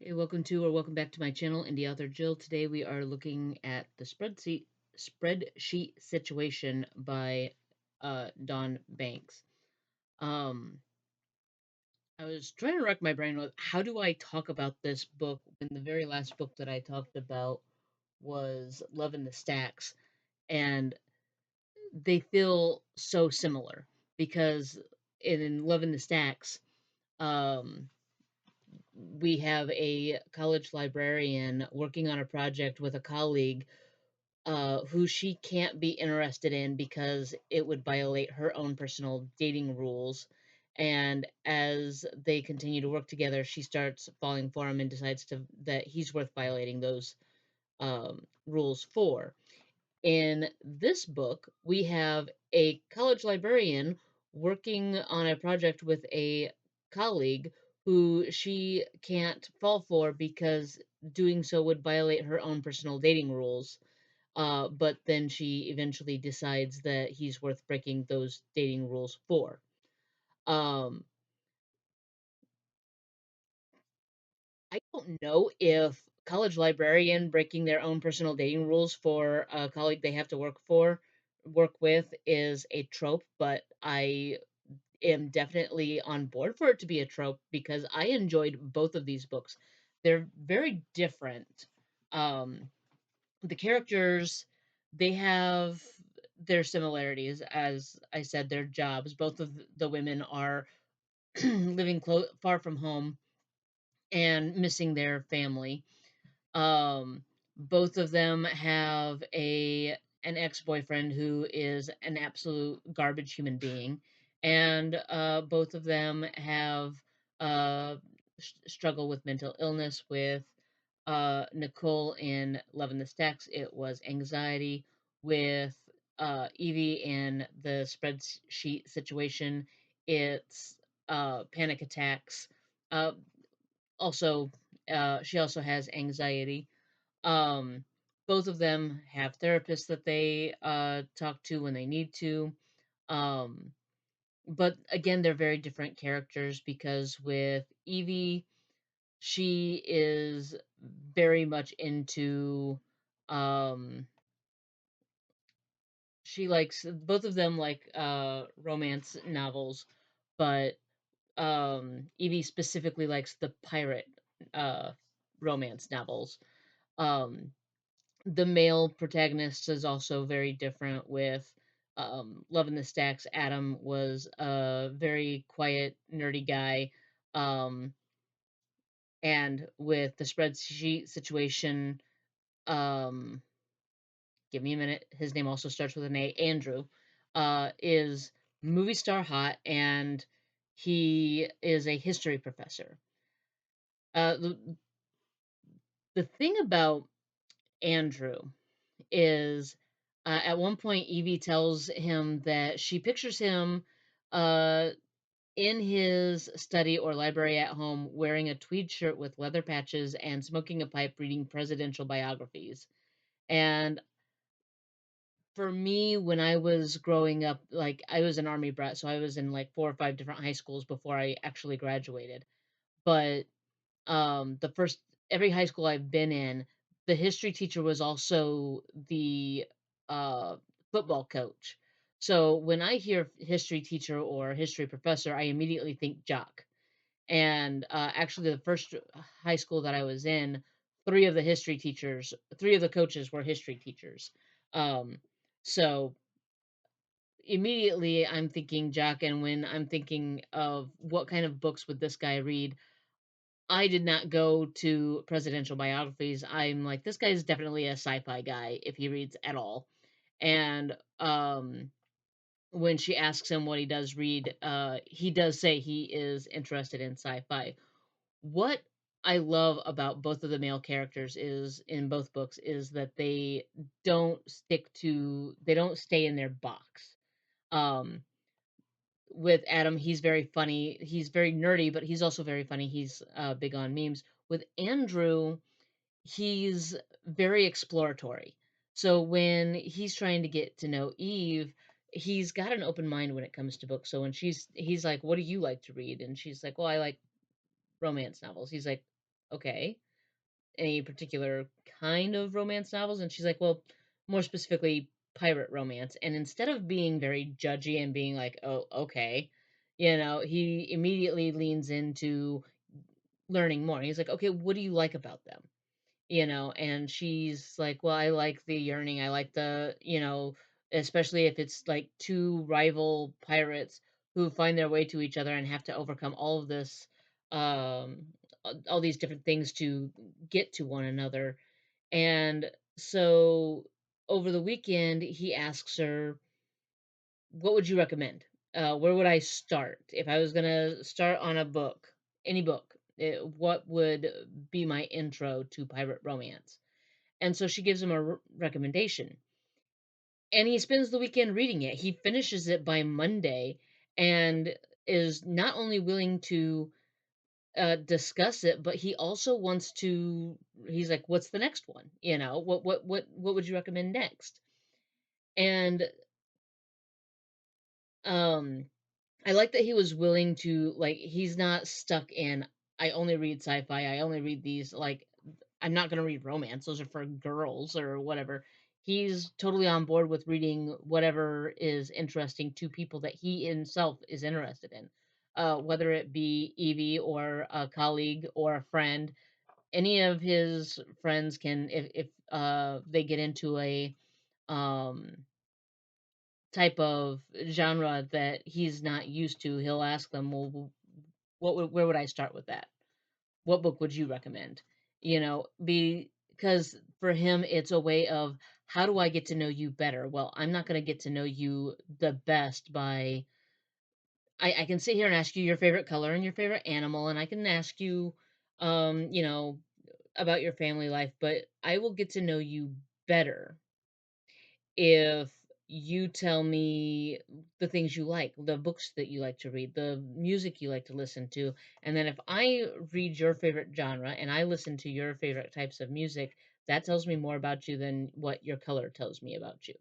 Hey, welcome to or welcome back to my channel, IndieAuthor Jill. Today we are looking at the Spreadsheet Situation by Don Banks. Um, I was trying to rack my brain with how do I talk about this book when the very last book that I talked about was Love in the Stacks, and they feel so similar because in Love in the Stacks, um, we have a college librarian working on a project with a colleague who she can't be interested in because it would violate her own personal dating rules. And as they continue to work together, she starts falling for him and decides that he's worth violating those rules for. In this book, we have a college librarian working on a project with a colleague who she can't fall for because doing so would violate her own personal dating rules. But then she eventually decides that he's worth breaking those dating rules for. Um, I don't know if college librarian breaking their own personal dating rules for a colleague they have to work with is a trope, but I am definitely on board for it to be a trope because I enjoyed both of these books. They're very different. Um, the characters, they have their similarities. As I said, their jobs. Both of the women are living far from home and missing their family. um, Both of them have an ex-boyfriend who is an absolute garbage human being, and both of them have uh, struggle with mental illness. With Nicole in Love in the Stacks, it was anxiety. With Evie in the spreadsheet situation, it's panic attacks. Uh, Also, she also has anxiety. um, Both of them have therapists that they talk to when they need to. Um, but again, they're very different characters because with Evie, she is very much into. Um, she likes both of them like romance novels, but Evie specifically likes the pirate uh, romance novels. Um, the male protagonist is also very different. With Love in the Stacks, Adam was a very quiet, nerdy guy. Um, and with the spreadsheet situation, um, give me a minute, his name also starts with an A, Andrew, is movie star hot, and he is a history professor. The thing about Andrew is at one point Evie tells him that she pictures him uh, in his study or library at home wearing a tweed shirt with leather patches and smoking a pipe reading presidential biographies. And for me, when I was growing up, like I was an army brat, so I was in like four or five different high schools before I actually graduated. But the first every high school I've been in, the history teacher was also the uh, football coach. So when I hear history teacher or history professor, I immediately think jock. And actually, the first high school that I was in, three of the coaches were history teachers. Um, so immediately I'm thinking jock, and when I'm thinking of what kind of books would this guy read, I did not go to presidential biographies. I'm like, this guy is definitely a sci-fi guy if he reads at all. And when she asks him what he does read, he does say he is interested in sci-fi. What I love about both of the male characters is in both books is that they don't stay in their box. Um, with Adam, he's very funny. He's very nerdy, but he's also very funny. He's big on memes. With Andrew, he's very exploratory. So when he's trying to get to know Eve, he's got an open mind when it comes to books. So when he's like, "What do you like to read?" And she's like, "Well, I like romance novels." He's like, okay, any particular kind of romance novels? And she's like, well, more specifically, pirate romance. And instead of being very judgy and being like, oh, okay, he immediately leans into learning more. He's like, okay, what do you like about them? And she's like, well, I like the yearning. I like especially if it's like two rival pirates who find their way to each other and have to overcome all of this, um, all these different things to get to one another. And so over the weekend, he asks her, what would you recommend? Where would I start if I was gonna start on a book, any book? What would be my intro to pirate romance? And so she gives him a recommendation. And he spends the weekend reading it. He finishes it by Monday and is not only willing to discuss it, but he also wants to. He's like, "What's the next one? What would you recommend next?" And um, I like that he was willing to like. He's not stuck in. I only read sci-fi. I only read these like I'm not going to read romance. Those are for girls or whatever. He's totally on board with reading whatever is interesting to people that he himself is interested in. Whether it be Evie or a colleague or a friend, any of his friends can, if they get into a um, type of genre that he's not used to, he'll ask them, "Well, where would I start with that? What book would you recommend?" Because for him, it's a way of how do I get to know you better? Well, I'm not going to get to know you the best by I can sit here and ask you your favorite color and your favorite animal, and I can ask you, um, you know, about your family life, but I will get to know you better if you tell me the things you like, the books that you like to read, the music you like to listen to, and then if I read your favorite genre and I listen to your favorite types of music, that tells me more about you than what your color tells me about you.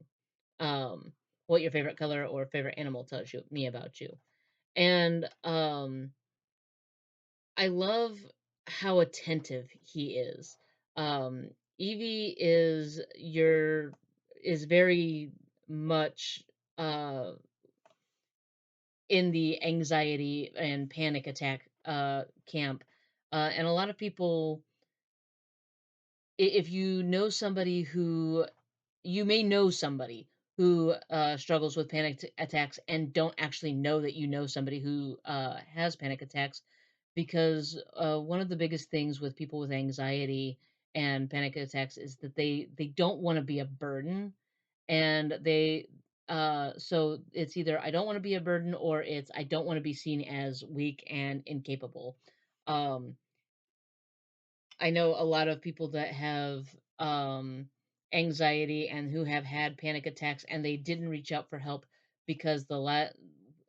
Um, what your favorite color or favorite animal tells me about you. And I love how attentive he is. Evie is very much uh in the anxiety and panic attack camp. And a lot of people, if you know somebody who you may know somebody who struggles with attacks and don't actually know that you know somebody who has panic attacks, because one of the biggest things with people with anxiety and panic attacks is that they don't want to be a burden, and so it's either I don't want to be a burden or it's I don't want to be seen as weak and incapable. um I know a lot of people that have um, anxiety and who have had panic attacks, and they didn't reach out for help because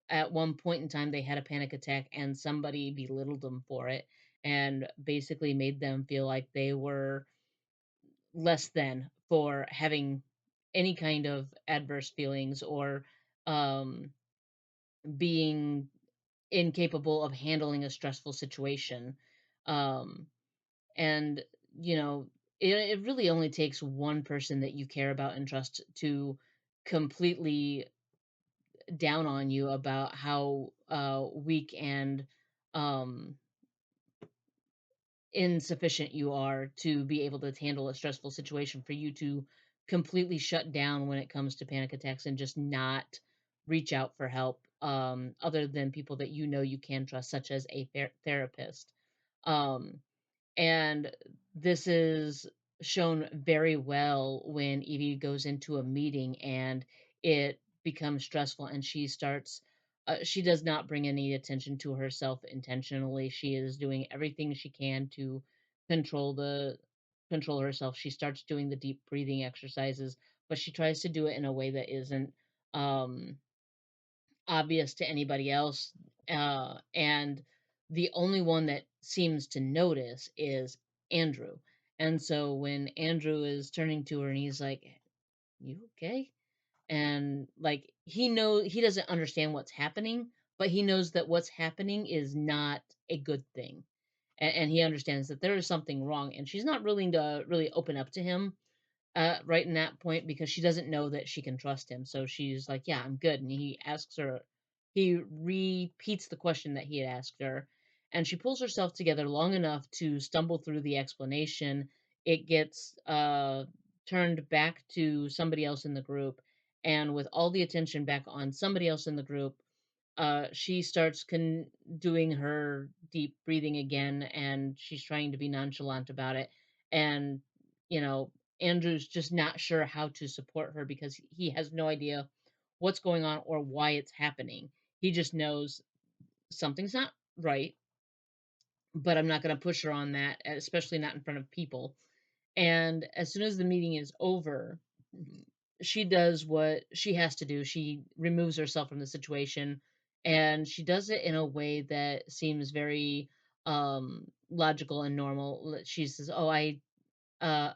at one point in time they had a panic attack and somebody belittled them for it and basically made them feel like they were less than for having any kind of adverse feelings or um, being incapable of handling a stressful situation. Um, and you know it really only takes one person that you care about and trust to completely down on you about how weak and um insufficient you are to be able to handle a stressful situation for you to completely shut down when it comes to panic attacks and just not reach out for help, other than people that you can trust, such as a therapist. um and this is shown very well when Evie goes into a meeting and it becomes stressful and she does not bring any attention to herself intentionally. She is doing everything she can to control the control herself. She starts doing the deep breathing exercises, but she tries to do it in a way that isn't um obvious to anybody else. And the only one that seems to notice is Andrew. And so when Andrew is turning to her and he's like, "You okay?" And like he doesn't understand what's happening, but he knows that what's happening is not a good thing. and he understands that there is something wrong, and she's not willing to really open up to him right in that point because she doesn't know that she can trust him. So she's like, "Yeah, I'm good." And he repeats the question that he had asked her, and she pulls herself together long enough to stumble through the explanation. It gets turned back to somebody else in the group, and with all the attention back on somebody else in the group, she starts doing her deep breathing again, and she's trying to be nonchalant about it. And, you know, Andrew's just not sure how to support her because he has no idea what's going on or why it's happening. He just knows something's not right, but I'm not going to push her on that, especially not in front of people. And as soon as the meeting is over, she does what she has to do. She removes herself from the situation, and she does it in a way that seems very logical and normal. She says, "Oh,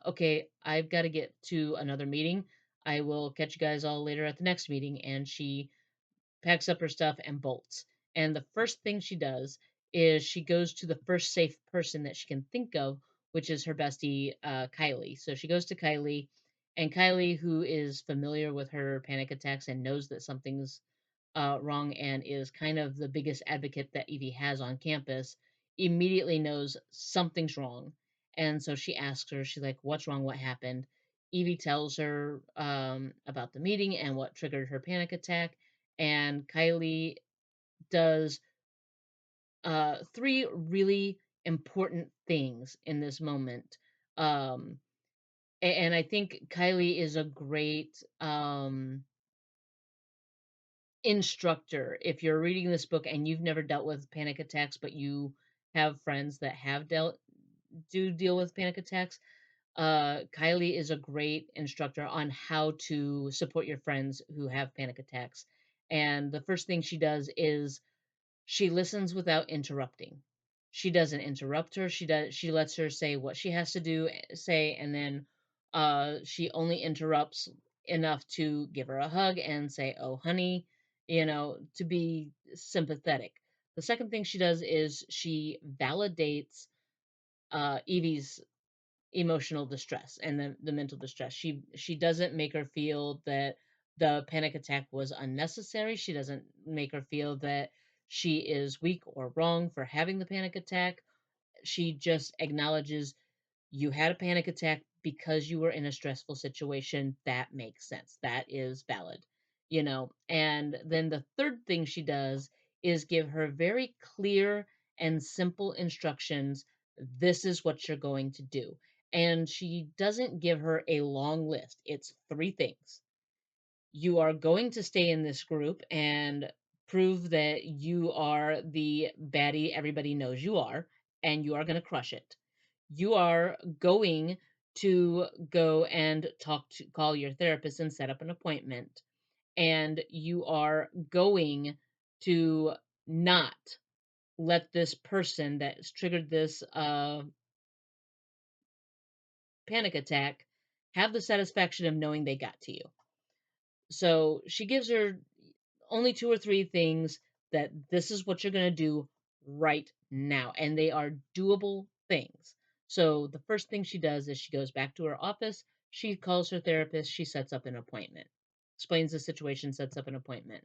okay, I've got to get to another meeting. I will catch you guys all later at the next meeting." And she packs up her stuff and bolts. And the first thing she does is she goes to the first safe person that she can think of, which is her bestie, Kylie. So she goes to Kylie, and Kylie, who is familiar with her panic attacks and knows that something's wrong and is kind of the biggest advocate that Evie has on campus, immediately knows something's wrong. And so she asks her, she's like, "What's wrong? What happened?" Evie tells her about the meeting and what triggered her panic attack. And Kylie does three really important things in this moment. Um, and I think Kylie is a great instructor. If you're reading this book and you've never dealt with panic attacks, but you have friends that have deal with panic attacks, Kylie is a great instructor on how to support your friends who have panic attacks. And the first thing she does is she listens without interrupting. She doesn't interrupt her. She lets her say what she has to say, and then she only interrupts enough to give her a hug and say, "Oh, honey," to be sympathetic. The second thing she does is she validates Evie's emotional distress and the mental distress. She doesn't make her feel that the panic attack was unnecessary. She doesn't make her feel that she is weak or wrong for having the panic attack. She just acknowledges you had a panic attack because you were in a stressful situation. That makes sense. That is valid. And then the third thing she does is give her very clear and simple instructions. This is what you're going to do. And she doesn't give her a long list. It's three things. You are going to stay in this group and prove that you are the baddie everybody knows you are, and you are going to crush it. You are going to go and call your therapist and set up an appointment, and you are going to not let this person that's triggered this panic attack have the satisfaction of knowing they got to you. So she gives her only two or three things that this is what you're going to do right now. And they are doable things. So the first thing she does is she goes back to her office. She calls her therapist. She sets up an appointment, explains the situation, sets up an appointment.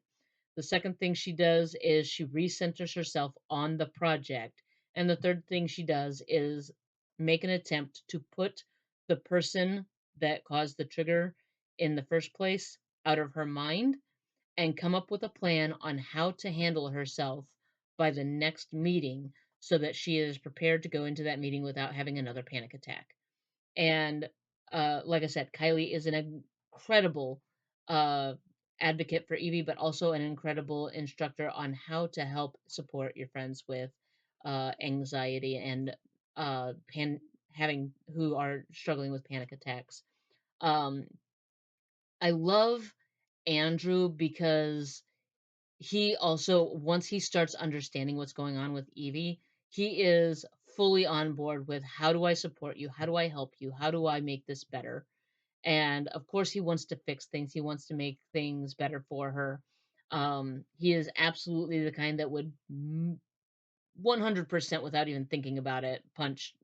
The second thing she does is she recenters herself on the project. And the third thing she does is make an attempt to put the person that caused the trigger in the first place out of her mind and come up with a plan on how to handle herself by the next meeting so that she is prepared to go into that meeting without having another panic attack. And like I said, Kylie is an incredible uh, advocate for Evie, but also an incredible instructor on how to help support your friends with anxiety and having who are struggling with panic attacks. Um, I love Andrew because he also, once he starts understanding what's going on with Evie, he is fully on board with how do I support you? How do I help you? How do I make this better? And of course, he wants to fix things. He wants to make things better for her. He is absolutely the kind that would 100% without even thinking about it, punch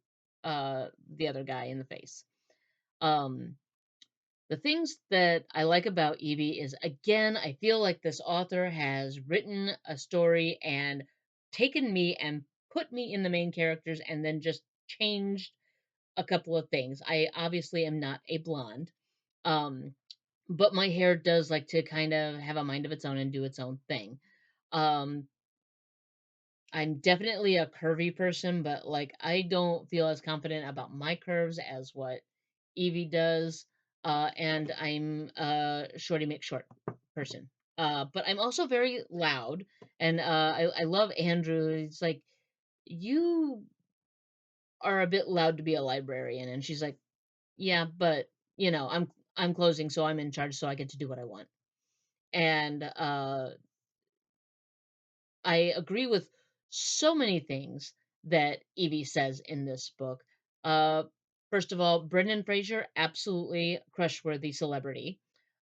the other guy in the face. Um, the things that I like about Evie is, again, I feel like this author has written a story and taken me and put me in the main characters and then just changed a couple of things. I obviously am not a blonde. Um, but my hair does like to kind of have a mind of its own and do its own thing. Um, I'm definitely a curvy person, but like I don't feel as confident about my curves as what Evie does. And I'm a shorty McShort person. But I'm also very loud, and I love Andrew. He's like, you are a bit loud to be a librarian, and she's like, yeah, but I'm closing, so I'm in charge, so I get to do what I want. And I agree with so many things that Evie says in this book. Uh, First of all, Brendan Fraser, absolutely crush-worthy celebrity.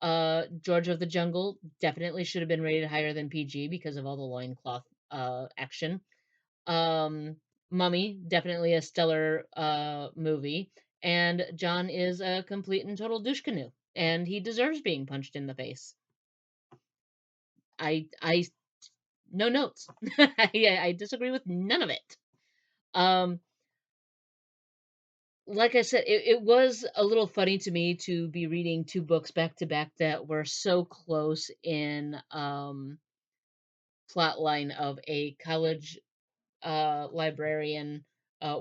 George of the Jungle definitely should have been rated higher than PG because of all the loincloth action. Um, Mummy, definitely a stellar movie. And John is a complete and total douche canoe, and he deserves being punched in the face. I no notes. I disagree with none of it. Um, like I said, it was a little funny to me to be reading two books back to back that were so close in plot line of a college librarian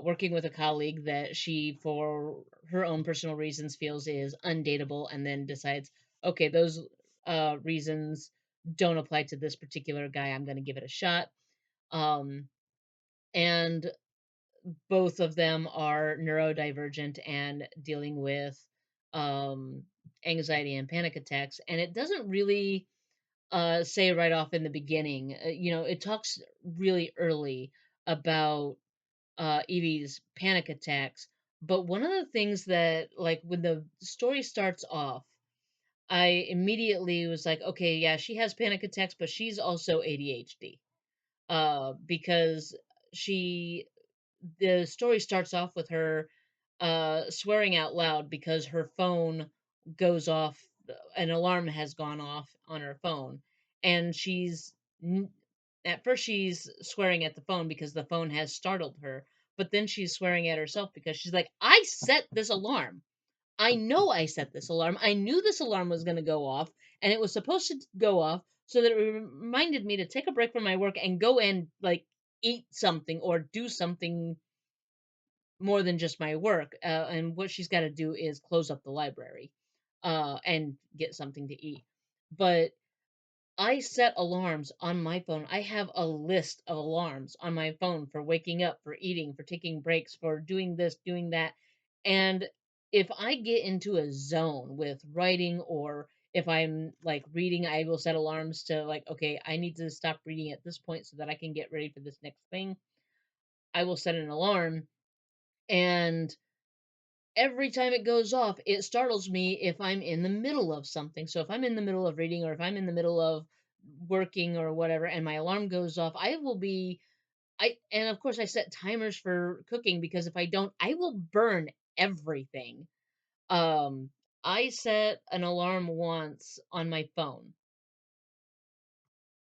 working with a colleague that she, for her own personal reasons, feels is undateable, and then decides, okay, those reasons don't apply to this particular guy. I'm going to give it a shot. Um, and both of them are neurodivergent and dealing with um, anxiety and panic attacks. And it doesn't really say right off in the beginning. It talks really early about Evie's panic attacks. But one of the things that, like, when the story starts off, I immediately was like, okay, yeah, she has panic attacks, but she's also ADHD. Because she the story starts off with her swearing out loud because her phone goes off, an alarm has gone off on her phone, and n- at first she's swearing at the phone because the phone has startled her, but then she's swearing at herself because she's like, I set this alarm. I know I set this alarm. I knew this alarm was going to go off, and it was supposed to go off so that it reminded me to take a break from my work and go and, like, eat something or do something more than just my work. And what she's got to do is close up the library and get something to eat. But I set alarms on my phone. I have a list of alarms on my phone for waking up, for eating, for taking breaks, for doing this, doing that. And if I get into a zone with writing, or if I'm like reading, I will set alarms to, like, okay, I need to stop reading at this point so that I can get ready for this next thing. I will set an alarm, and every time it goes off, it startles me if I'm in the middle of something. So if I'm in the middle of reading, or if I'm in the middle of working or whatever, and my alarm goes off, I will be I and of course I set timers for cooking, because if I don't, I will burn everything. Um I set an alarm once on my phone,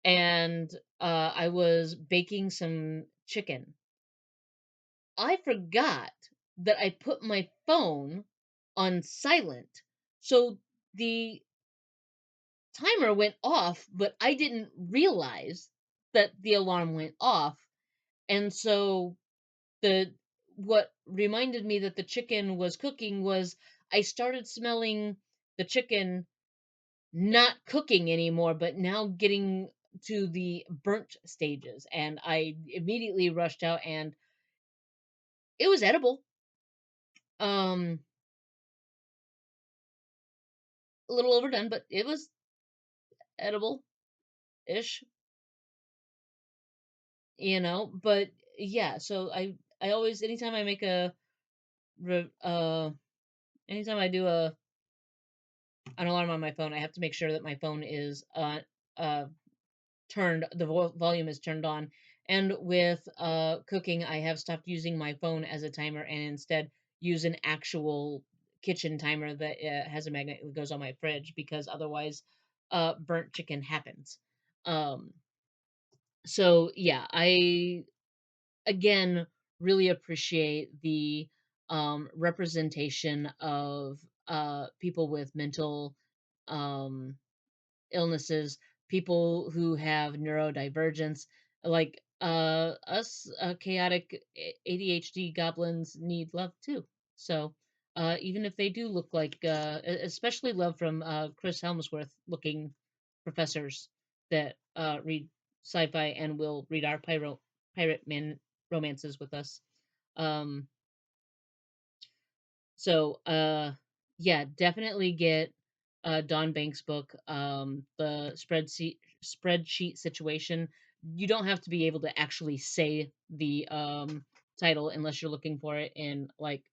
and I was baking some chicken. I forgot that I put my phone on silent. So the timer went off, but I didn't realize that the alarm went off. And so the what reminded me that the chicken was cooking was, I started smelling the chicken not cooking anymore, but now getting to the burnt stages. And I immediately rushed out, and it was edible. Um a little overdone, but it was edible ish, but yeah. So I always, anytime I make a anytime I do a an alarm on my phone, I have to make sure that my phone is uh turned, the volume is turned on, And with cooking, I have stopped using my phone as a timer and instead use an actual kitchen timer that has a magnet that goes on my fridge, because otherwise burnt chicken happens. Um, so yeah, I again really appreciate the representation of people with mental um, illnesses, people who have neurodivergence, like us chaotic ADHD goblins need love too. So even if they do look like, especially love from Chris Helmsworth looking professors that read sci-fi and will read our pirate man romances with us. Um, so, yeah, definitely get Don Banks' book, the spreadsheet situation. You don't have to be able to actually say the title unless you're looking for it in like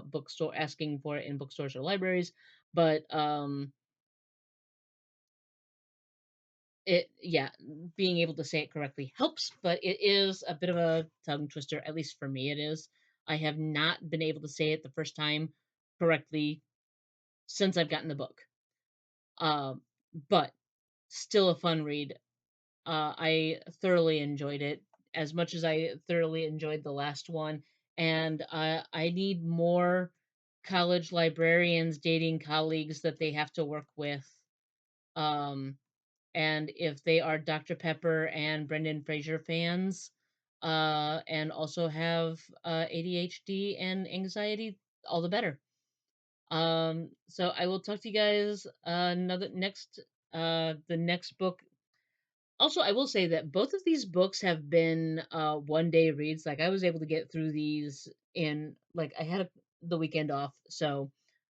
bookstore, asking for it in bookstores or libraries. But it yeah, being able to say it correctly helps, but it is a bit of a tongue twister. At least for me, it is. I have not been able to say it the first time correctly since I've gotten the book. Um, but still a fun read. I thoroughly enjoyed it as much as I thoroughly enjoyed the last one, and I need more college librarians dating colleagues that they have to work with. Um, and if they are Dr. Pepper and Brendan Fraser fans, and also have ADHD and anxiety, all the better. So I will talk to you guys another next the next book. Also, I will say that both of these books have been 1 day reads. Like I was able to get through these in like I had the weekend off, so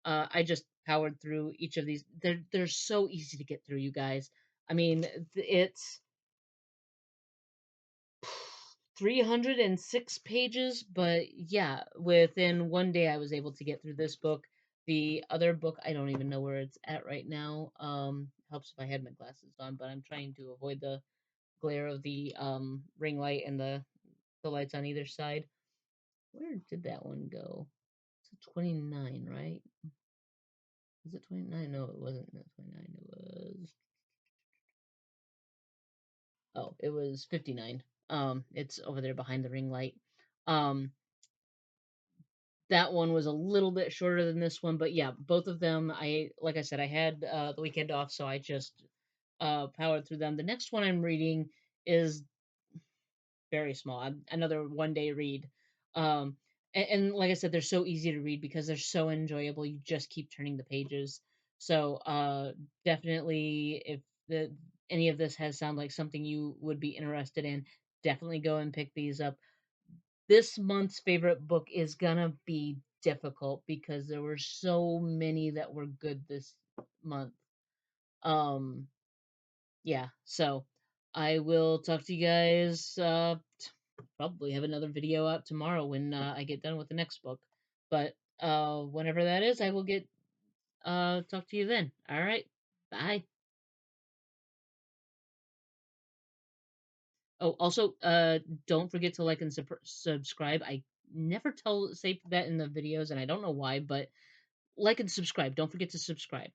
I just powered through each of these. They're so easy to get through, you guys. I mean, it's 306 pages, but yeah, within 1 day I was able to get through this book. The other book, I don't even know where it's at right now. Helps if I had my glasses on, but I'm trying to avoid the glare of the ring light and the lights on either side. Where did that one go? It's a 29, right? Was it 29? No, it wasn't 29. It was, oh, it was 59. It's over there behind the ring light. Um, that one was a little bit shorter than this one, but yeah, both of them, I like I said, I had the weekend off, so I just powered through them. The next one I'm reading is very small, another 1 day read. Um, and, and like I said, they're so easy to read because they're so enjoyable. You just keep turning the pages. So definitely, if the any of this has sound like something you would be interested in, definitely go and pick these up. This month's favorite book is gonna be difficult because there were so many that were good this month. Um, yeah, so I will talk to you guys. Probably have another video out tomorrow when I get done with the next book. But whenever that is, I will get talk to you then. All right, bye. Oh, also, don't forget to like and subscribe. I never say that in the videos, and I don't know why, but like and subscribe. Don't forget to subscribe.